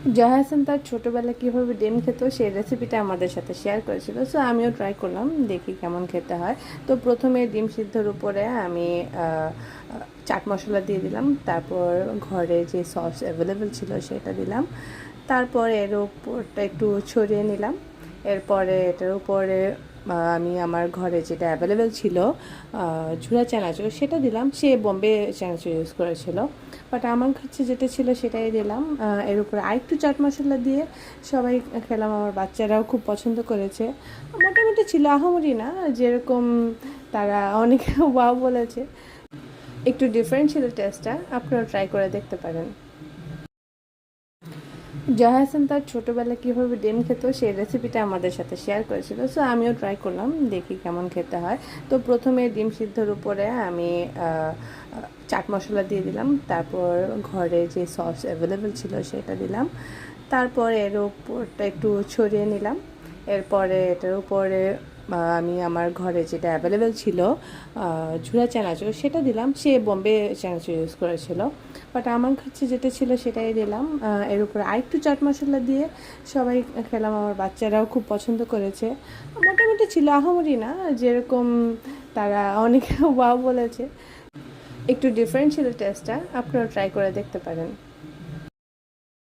জয়া হাসান তার ছোটোবেলায় কীভাবে ডিম খেত সেই রেসিপিটা আমাদের সাথে শেয়ার করেছিল। সো আমিও ট্রাই করলাম, দেখি কেমন খেতে হয়। তো প্রথমে ডিম সিদ্ধর উপরে আমি চাট মশলা দিয়ে দিলাম, তারপর ঘরে যে সস অ্যাভেলেবেল ছিল সেটা দিলাম, তারপর এর উপরটা একটু ছড়িয়ে নিলাম। এরপরে এটার উপরে আমি আমার ঘরে যেটা অ্যাভেলেবেল ছিল ঝুরা চানাচুর সেটা দিলাম। সে বোম্বে চানাচুর ইউজ করেছিল, বাট আমার কাছে যেটা ছিল সেটাই দিলাম। এর উপরে আরেকটু চাট মশলা দিয়ে সবাই খেলাম, আমার বাচ্চারাও খুব পছন্দ করেছে। মোটামুটি ছিল, আহামরি না, যেরকম তারা অনেকে ওয়াও বলেছে। একটু ডিফারেন্ট ছিল টেস্টটা, আপনারা ট্রাই করে দেখতে পারেন। জয়া হাসান তার ছোটোবেলায় কীভাবে ডিম খেত সেই রেসিপিটা আমাদের সাথে শেয়ার করেছিল। সো আমিও ট্রাই করলাম, দেখি কেমন খেতে হয়। তো প্রথমে ডিম সিদ্ধর উপরে আমি চাট মশলা দিয়ে দিলাম, তারপর ঘরে যে সস অ্যাভেলেবেল ছিল সেটা দিলাম, তারপর এর উপরটা একটু ছড়িয়ে নিলাম। এরপরে এটার উপরে আমি আমার ঘরে যেটা অ্যাভেলেবেল ছিল ঝুরা চানাচুর সেটা দিলাম। সে বোম্বে চানাচুর ইউজ করেছিল, বাট আমার কাছে যেটা ছিল সেটাই দিলাম। এর উপরে আরেকটু চাট মশলা দিয়ে সবাই খেলাম, আমার বাচ্চারাও খুব পছন্দ করেছে। মোটামুটি ছিল, আহামরি না, যেরকম তারা অনেকে ওয়াও বলেছে। একটু ডিফারেন্ট ছিল টেস্টটা, আপনারা ট্রাই করে দেখতে পারেন।